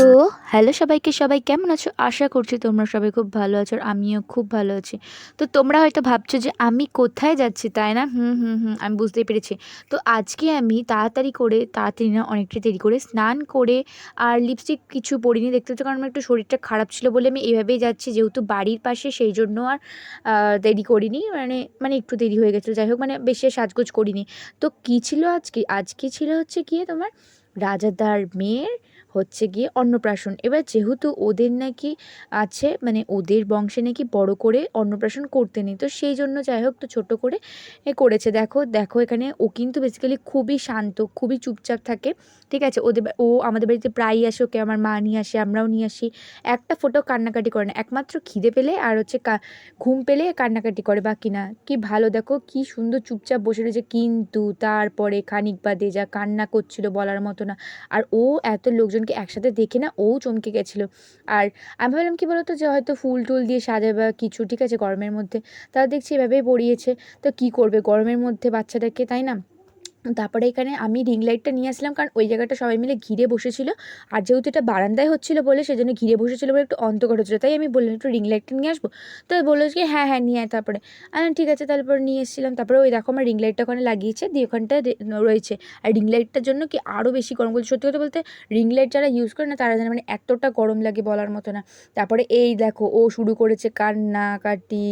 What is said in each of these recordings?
তো হ্যালো সবাইকে, সবাই কেমন আছো? আশা করছি তোমরা সবাই খুব ভালো আছো আর আমিও খুব ভালো আছি। তো তোমরা হয়তো ভাবছো যে আমি কোথায় যাচ্ছি, তাই না? আমি বুঝতেই পেরেছি। তো আজকে আমি তাড়াতাড়ি না অনেকটা দেরি করে স্নান করে আর লিপস্টিক কিছু পরিনি, দেখতে পাচ্ছ, কারণ আমার একটু শরীরটা খারাপ ছিল বলে আমি এভাবেই যাচ্ছি, যেহেতু বাড়ির পাশে, সেই জন্য আর দেরি করিনি। মানে একটু দেরি হয়ে গেছিলো। যাই হোক, মানে বেশি সাজগোজ করিনি। তো কী ছিল আজকে? আজকে ছিল হচ্ছে গিয়ে তোমার রাজাদার মেয়ের হচ্ছে গিয়ে অন্নপ্রাশন। এবার যেহেতু ওদের নাকি আছে, মানে ওদের বংশে নাকি বড় করে অন্নপ্রাশন করতে নেই, তো সেই জন্য যাই হোক, তো ছোট করে করেছে। দেখো দেখো, এখানে ও কিন্তু বেসিক্যালি খুবই শান্ত, খুবই চুপচাপ থাকে, ঠিক আছে? ও আমাদের বাড়িতে প্রায়ই আসে, ওকে আমার মা নিয়ে আসে, আমরাও নিয়ে আসি। একটা ফোঁটাও কান্নাকাটি করে না, একমাত্র খিদে পেলে আর হচ্ছে ঘুম পেলে কান্নাকাটি করে, বাকি না। কি ভালো, দেখো কি সুন্দর চুপচাপ বসে রয়েছে। কিন্তু তারপরে খানিক বাদে যা কান্না করছিল বলার মতো না। আর ও এত লোকজনকে একসাথে দেখে না ও চমকে গেছিলো। আর আমি ভাবলাম কী বলতো, যে হয়তো ফুল টুল দিয়ে সাজাবে বা কিছু, ঠিক আছে, গরমের মধ্যে। তারা দেখছি এভাবেই পরিয়েছে। তো কী করবে গরমের মধ্যে বাচ্চাটাকে, তাই না? তারপরে এখানে আমি রিং লাইটটা নিয়ে আসলাম, কারণ ওই জায়গাটা সবাই মিলে ঘিরে বসেছিল। আর যেহেতু এটা বারান্দায় হচ্ছিলো বলে, সেজন্য ঘিরে বসেছিল বলে একটু অন্ধকার হচ্ছিলো, তাই আমি বললাম একটু রিং লাইটটা নিয়ে আসবো। তো বললো কি হ্যাঁ হ্যাঁ নিয়ে আয়। তারপরে আমি ঠিক আছে, তারপর নিয়ে এসেছিলাম। তারপরে ওই দেখো আমার রিং লাইটটা ওখানে লাগিয়েছে, দিয়ে ওখানটা রয়েছে। আর রিং লাইটটার জন্য কি আরও বেশি গরম করছে। সত্যি কথা বলতে, রিং লাইট যারা ইউজ করে না তারা জানে, মানে এতটা গরম লাগে বলার মতো না। তারপরে এই দেখো ও শুরু করেছে কান্নাকাটি,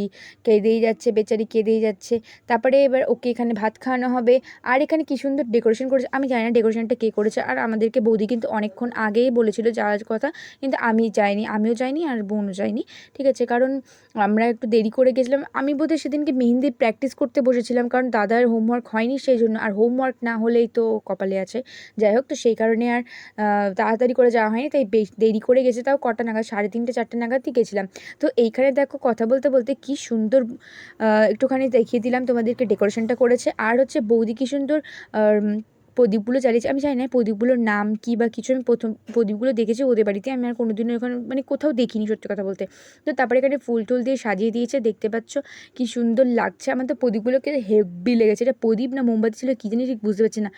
কেঁদেই যাচ্ছে বেচারি, কেঁদেই যাচ্ছে। তারপরে এবার ওকে এখানে ভাত খাওয়ানো হবে। আর এখানে কী সুন্দর ডেকোরেশন করেছে, আমি জানি না ডেকোরেশনটা কে করেছে। আর আমাদেরকে বৌদি কিন্তু অনেকক্ষণ আগেই বলেছিল যাওয়ার কথা, কিন্তু আমি যাইনি, আমিও যাইনি আর বোনও যায়নি, ঠিক আছে? কারণ আমরা একটু দেরি করে গেছিলাম। আমি বোধহয় সেদিনকে মেহেন্দি প্র্যাকটিস করতে বসেছিলাম, কারণ দাদার হোমওয়ার্ক হয়নি, সেই জন্য। আর হোমওয়ার্ক না হলেই তো কপালে আছে। যাই হোক, তো সেই কারণে আর তাড়াতাড়ি করে যাওয়া হয়নি, তাই দেরি করে গেছে। তাও কটা নাগাদ, 3:30 4টে নাগাদই গেছিলাম। তো এইখানে দেখো কথা বলতে বলতে কী সুন্দর একটুখানি দেখিয়ে দিলাম তোমাদেরকে ডেকোরেশনটা করেছে। আর হচ্ছে বৌদি কী সুন্দর প্রদীপগুলো জ্বালিয়েছে। আমি জানি না প্রদীপগুলোর নাম কী বা কিছু, আমি প্রথম প্রদীপগুলো দেখেছি ওদের বাড়িতে, আমি আর কোনোদিনও এখানে মানে কোথাও দেখিনি, সত্যি কথা বলতে। তো তারপরে এখানে ফুল টুল দিয়ে সাজিয়ে দিয়েছে, দেখতে পাচ্ছ কী সুন্দর লাগছে। আমার তো প্রদীপগুলোকে হেব্বি লেগেছে। এটা প্রদীপ না মোমবাতি ছিল কী জানি, ঠিক বুঝতে পারছি না।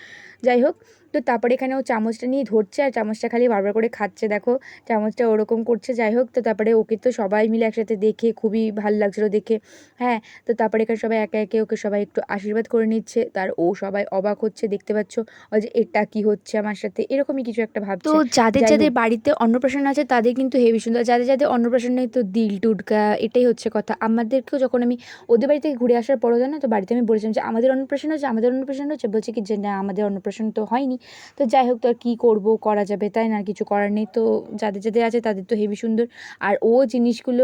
যাই হোক, তো তারপরে এখানে ও চামচটা নিয়ে ধরছে আর চামচটা খালি বারবার করে খাচ্ছে, দেখো চামচটা ওরকম করছে। যাই হোক, তো তারপরে ওকে তো সবাই মিলে একসাথে দেখে খুবই ভালো লাগছিলো দেখে। হ্যাঁ, তো তারপরে এখানে সবাই একে একে ওকে সবাই একটু আশীর্বাদ করে নিচ্ছে। তার ও সবাই অবাক হচ্ছে, দেখতে পাচ্ছ, ওই যে এটা কি হচ্ছে আমার সাথে, এরকমই কিছু একটা তো ভাবছে। যাদের যাই যাদের হোক, বাড়িতে অন্নপ্রাশন আছে তাদের কিন্তু হেবি সুন্দর, যাদের যাদের অন্নপ্রাশন নেই তো দিল টুটকা, এটাই হচ্ছে কথা। আমাদেরকেও যখন আমি ওদের বাড়ি থেকে ঘুরে আসার পরও, জানো তো, বাড়িতে আমি বলেছিলাম যে আমাদের অন্নপ্রাশন হচ্ছে, আমাদের অন্নপ্রাশন হচ্ছে। বলছে কি যে না, আমাদের অন্নপ্রাশন তো হয়নি। তো যাই হোক, তো আর কী করবো, করা যাবে, তাই না? আর কিছু করার নেই। তো যাদের যাদের আছে তাদের তো হেবি সুন্দর। আর ও জিনিসগুলো,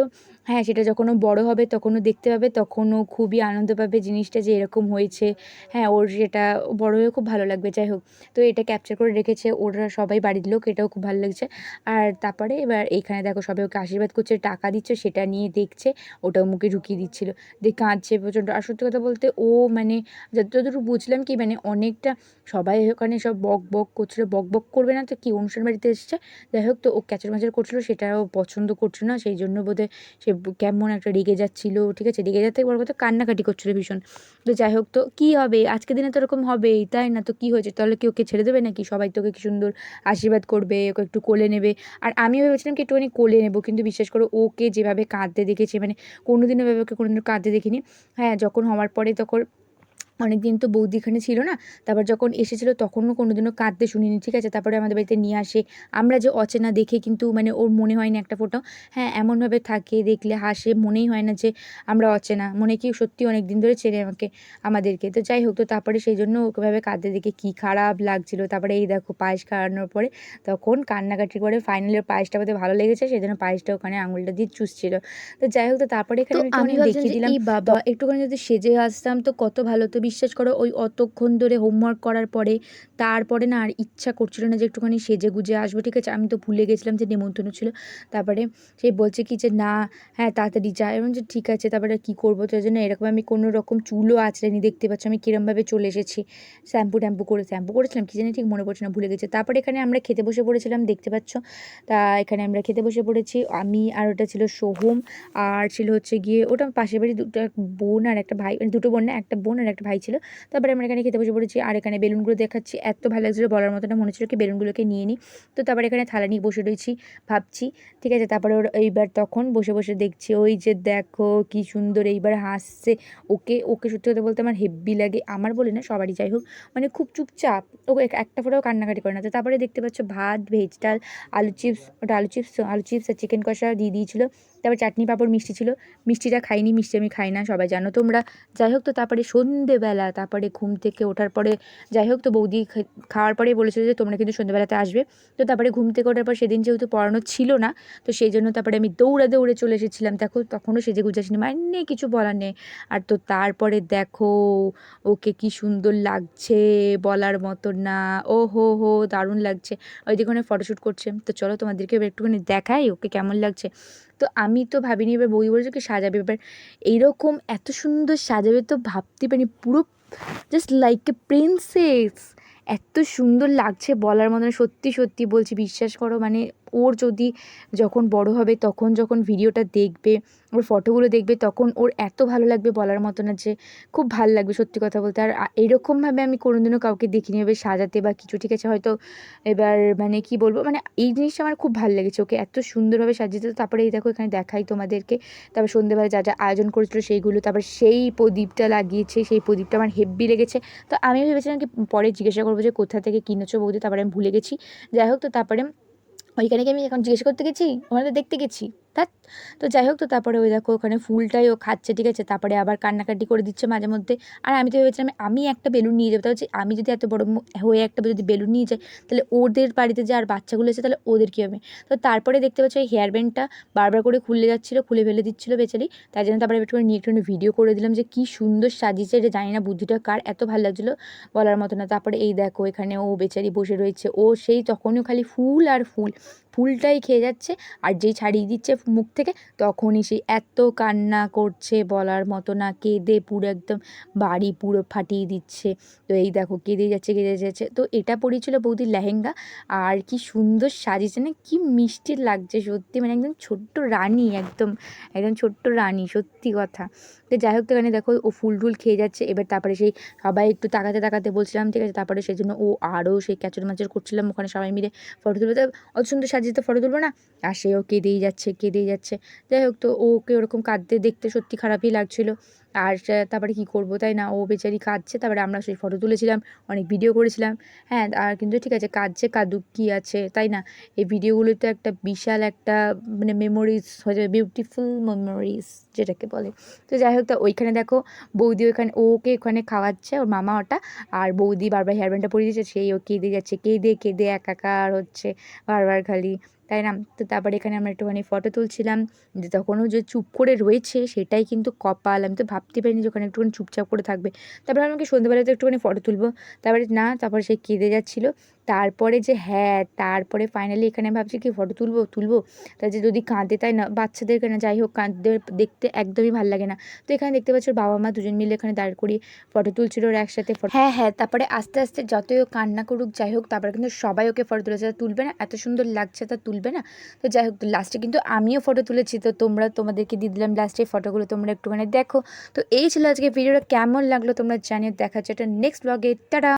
হ্যাঁ, সেটা যখন ও বড়ো হবে তখন ও দেখতে পাবে, তখন ও খুবই আনন্দ পাবে জিনিসটা যে এরকম হয়েছে। হ্যাঁ, ওর সেটা বড়ো হয়ে খুব ভালো লাগবে। যাই হোক, তো এটা ক্যাপচার করে রেখেছে ওরা সবাই বাড়ির লোক, এটাও খুব ভালো লাগছে। আর তারপরে এবার এইখানে দেখো সবাই ওকে আশীর্বাদ করছে, টাকা দিচ্ছে, সেটা নিয়ে দেখছে, ওটাও মুখে ঢুকিয়ে দিচ্ছিল, দিয়ে কাঁদছে প্রচণ্ড। আর সত্যি কথা বলতে ও মানে যতদূর বুঝলাম কি, মানে অনেকটা সবাই ওখানে সব বক বক করছিলো, বক বক করবে না তো কি, অনুষ্ঠান বাড়িতে এসেছে। যাই হোক, তো ও ক্যাচর ম্যাচর করছিলো, সেটাও পছন্দ করছিল না, সেই জন্য বোধহয় সে কেমন একটা রেগে যাচ্ছিলো, ঠিক আছে? রেগে যাওয়ার থেকে বড় কথা, কান্নাকাটি করছিলো ভীষণ। তো যাই হোক, তো কী হবে, আজকের দিনে তো এরকম হবেই, তাই না? তো কী হয়েছে, তাহলে কি ওকে ছেড়ে দেবে নাকি? সবাই তোকে কি সুন্দর আশীর্বাদ করবে, ওকে একটু কোলে নেবে। আর আমিও ভেবেছিলাম কি একটুখানি কোলে নেবো, কিন্তু বিশ্বাস করো ওকে যেভাবে কাঁদতে দেখেছি, মানে কোনোদিনও এভাবে ওকে কোনোদিনও কাঁদতে দেখিনি। হ্যাঁ, যখন হওয়ার পরে তখন অনেকদিন তো বৌদি এখানে ছিল না, তারপর যখন এসেছিলো তখনও কোনোদিনও কাঁদতে শুনিনি, ঠিক আছে? তারপরে আমাদের বাড়িতে নিয়ে আসে। আমরা যে অচেনা দেখে কিন্তু মানে ওর মনে হয়নি একটা ফোঁটাও। হ্যাঁ, এমনভাবে থাকে, দেখলে হাসে, মনেই হয় না যে আমরা অচেনা, মনে কি সত্যি অনেক দিন ধরে চেনে আমাদেরকে। তো যাই হোক, তো তারপরে সেই জন্য ওকেভাবে কাঁদতে দেখে কী খারাপ লাগছিলো। তারপরে এই দেখো পায়েস খাওয়ানোর পরে তখন কান্নাকাটি করে ফাইনালি ওর পায়েসটা বোধহয় ভালো লেগেছে, সেজন্য পায়েসটা ওখানে আঙুলটা দিয়ে চুষছিল। তো যাই হোক, তো তারপরে তো এখানে আমি আমি একটুখানি ভাবছিলাম দেখিয়ে যে দিলাম। এই বাবা, একটুখানি যদি সেজে আসতাম তো কত ভালো হতো। বিশ্বাস করো ওই অতক্ষণ ধরে হোমওয়ার্ক করার পরে তারপরে না আর ইচ্ছা করছিল না যে একটুখানি সেজে গুজে আসবো, ঠিক আছে? আমি তো ভুলে গেছিলাম যে নেমন্তন্ন ছিল। তারপরে সে বলছে কি যে না, হ্যাঁ তাড়াতাড়ি যা, এবং যে ঠিক আছে। তারপরে কী করবো, তো জন্য এরকম আমি কোনো রকম চুলও আঁচড়াইনি, দেখতে পাচ্ছ আমি কিরমভাবে চলে এসেছি। শ্যাম্পু করেছিলাম কি জানি, ঠিক মনে পড়ছে না, ভুলে গেছি। তারপরে এখানে আমরা খেতে বসে পড়েছিলাম, দেখতে পাচ্ছ। তা এখানে আমরা খেতে বসে পড়েছি, আমি আর ওটা ছিল সোহম, আর ছিল হচ্ছে গিয়ে ওটা পাশের বাড়ি দুটো বোন আর একটা ভাই, মানে দুটো বোন না, একটা বোন আর একটা ভাই ভাই ছিল। তারপরে আমরা এখানে খেতে বসে পড়েছি, আর এখানে বেলুনগুলো দেখাচ্ছি, এত ভালো লাগছিলো বলার মতো না, মনে হচ্ছিল কি বেলুনগুলোকে নিয়ে নিই। তো তারপরে এখানে থালা নিয়ে বসে রয়েছি, ভাবছি, ঠিক আছে। তারপরে ওর এইবার তখন বসে বসে দেখছি, ওই যে দেখো কি সুন্দর এইবার হাসছে। ওকে ওকে সত্যি কথা বলতে আমার হেব্বি লাগে, আমার বলে না সবারই, যাই হোক, মানে খুব চুপচাপ, ওকে একটা ফোটাও কান্নাকাটি করে না। তো তারপরে দেখতে পাচ্ছ ভাত, ভেজ ডাল, আলু চিপস, ওটা আলু চিপস আর চিকেন কষা দিয়ে দিয়েছিলো। তারপর চাটনি পাঁপড় মিষ্টি ছিল, মিষ্টিটা খাইনি, মিষ্টি আমি খাই না, সবাই জানো তোমরা। যাই হোক, তো তারপরে সন্ধেবেলা, তারপরে ঘুম থেকে ওঠার পরে, যাই হোক, তো বৌদি খাওয়ার পরেই বলেছিল যে তোমরা কিন্তু সন্ধেবেলাতে আসবে। তো তারপরে ঘুম থেকে ওঠার পর সেদিন যেহেতু পড়ানো ছিল না, তো সেই জন্য তারপরে আমি দৌড়ে দৌড়ে চলে এসেছিলাম। দেখো তখনও সেজে গুজে আসিনি, মানে কিছু বলার নেই। আর তো তারপরে দেখো ওকে কি সুন্দর লাগছে বলার মতো না, ও হো হো দারুণ লাগছে। ওইদিকে ওখানে ফটোশ্যুট করছে, তো চলো তোমাদেরকে এবার একটুখানি দেখাই ওকে কেমন লাগছে। তো আমি তো ভাবিনি, এবার বৌদি বলেছে কি সাজাবে, এবার এইরকম এত সুন্দর সাজাবে তো ভাবতে পারিনি, পুরো জাস্ট লাইক এ প্রিন্সেস, এত সুন্দর লাগছে বলার মতো না, সত্যি সত্যি বলছি, বিশ্বাস করো। মানে ওর যদি যখন বড় হবে, তখন যখন ভিডিওটা দেখবে, ওর ফটোগুলো দেখবে, তখন ওর এত ভালো লাগবে বলার মতো না, যে খুব ভালো লাগবে সত্যি কথা বলতে। আর এরকমভাবে আমি কোনোদিনও কাউকে দেখিনি এভাবে সাজাতে বা কিছু, ঠিক আছে। হয়তো এবার মানে কি বলবো, মানে এই জিনিসটা আমার খুব ভালো লেগেছে, ওকে এত সুন্দরভাবে সাজিয়েছে। তো তারপরে এই দেখো এখানে দেখাই তোমাদেরকে, তারপর সন্ধ্যেবেলা যা যা আয়োজন করেছিল সেইগুলো, তারপর সেই প্রদীপটা লাগিয়েছে, সেই প্রদীপটা আমার হেব্বি লেগেছে। তো আমি ভেবেছিলাম কি পরে জিজ্ঞাসা করবো যে কোথা থেকে কিনেছো বৌদি, তারপরে আমি ভুলে গেছি। যাই হোক, তো তারপরে ওইখানে কি আমি এখন জিজ্ঞেস করতে গেছি, ওখানে তো দেখতে গেছি, ধ্যাৎ। তো যাই হোক, তো তারপরে ওই দেখো ওখানে ফুলটাই ও খাচ্ছে, ঠিক আছে। তারপরে আবার কান্নাকাটি করে দিচ্ছে মাঝে মধ্যে। আর আমি তো ভেবেছিলাম আমি একটা বেলুন নিয়ে যাবো, তাহলে হচ্ছে আমি যদি এত বড় হয়ে একটা যদি বেলুন নিয়ে যাই, তাহলে ওদের বাড়িতে যে আর বাচ্চাগুলো এসে তাহলে ওদের কী হবে। তো তারপরে দেখতে পাচ্ছি ওই হেয়ার ব্যান্ডটা বারবার করে খুলে যাচ্ছিলো, খুলে ফেলে দিচ্ছিলো বেচারি। তাই জন্য তারপরে একটু নিয়ে একটু ভিডিও করে দিলাম যে কী সুন্দর সাজিয়েছে, এটা জানি না বুদ্ধিটা কার, এত ভালো লাগছিলো বলার মতো না। তারপরে এই দেখো এখানে ও বেচারি বসে রয়েছে, ও সেই তখনও খালি ফুল আর ফুল, ফুলটাই খেয়ে যাচ্ছে। আর যেই ছাড়িয়ে দিচ্ছে মুখ থেকে, তখনই সে এত কান্না করছে বলার মতো না, কেঁদে পুরো একদম বাড়ি পুরো ফাটিয়ে দিচ্ছে। তো এই দেখো কেঁদে যাচ্ছে, কেঁদে যাচ্ছে। তো এটা পড়েছিল বৌদির লেহেঙ্গা, আর কি সুন্দর সাজিয়েছে না, কি মিষ্টি লাগছে সত্যি, মানে একদম ছোট্ট রানী, একদম একদম ছোট্ট রানী, সত্যি কথা। তো যাই হোক, তো এখানে দেখো ও ফুল টুল খেয়ে যাচ্ছে। এবার তারপরে সেই সবাই একটু তাকাতে তাকাতে বলছিলাম, ঠিক আছে। তারপরে সেই জন্য ও আরও সেই ক্যাচর ম্যাচর করছিলাম ওখানে সবাই মিলে ফটো তুলবে, তো অত সুন্দর সাজিয়ে তো ফটো তুলবো না। আর সেও কেঁদেই যাচ্ছে, কেঁদেই যাচ্ছে। যাই হোক, তো ওকে ওরকম কাঁদতে দেখতে সত্যি খারাপই লাগছিলো। আর তারপরে কী করবো, তাই না, ও বেচারি কাঁদছে। তারপরে আমরা সেই ফটো তুলেছিলাম, অনেক ভিডিও করেছিলাম। হ্যাঁ, আর কিন্তু ঠিক আছে, কাঁদছে কাঁদুক, কী আছে, তাই না। এই ভিডিওগুলো তো একটা বিশাল একটা মানে মেমোরিজ হয়ে যাবে, বিউটিফুল মেমোরিজ যেটাকে বলে। তো যাই হোক, তো ওইখানে দেখো বৌদি ওইখানে ওকে ওখানে খাওয়াচ্ছে, ওর মামা ওটা। আর বৌদি বারবার হেয়ার ব্যান্ডটা পরিয়ে দিচ্ছে, সেই ও কেঁদে যাচ্ছে, কেঁদে কেঁদে একাকার হচ্ছে বারবার খালি, তাই না। তো তারপরে এখানে আমরা একটুখানি ফটো তুলছিলাম, যে তখনও যে চুপ করে রয়েছে সেটাই কিন্তু কপাল, আমি তো ভাবতে পারিনি যে ওখানে একটুখানি চুপচাপ করে থাকবে। তারপরে আমাকে সন্ধ্যেবেলাতে একটুখানি ফটো তুলবো, তারপরে না, তারপরে সে কেঁদে যাচ্ছিলো। তারপরে যে হ্যাঁ, তারপরে ফাইনালি এখানে ভাবছি কি ফটো তুলবো, তা যে যদি কাঁদে, তাই না, বাচ্চাদেরকে না, যাই হোক, কাঁদতে দেখতে একদমই ভালো লাগে না। তো এখানে দেখতে পাচ্ছ বাবা মা দুজন মিলে এখানে দাঁড় করিয়ে ফটো তুলছিল ওরা একসাথে। হ্যাঁ হ্যাঁ, তারপরে আস্তে আস্তে যতই ও কান্না করুক, যাই হোক, তারপরে কিন্তু সবাই ওকে ফটো তুলেছে, তা তুলবে না, এত সুন্দর লাগছে তা তুলবে না। তো যাই হোক, লাস্টে কিন্তু আমিও ফটো তুলেছি, তো তোমাদেরকে দিয়ে দিলাম লাস্টে ফটোগুলো, তোমরা একটুখানি দেখো। তো এই ছিল আজকে ভিডিওটা, কেমন লাগলো তোমরা জানিও, দেখা হচ্ছে একটা নেক্সট ব্লগে, টাটা।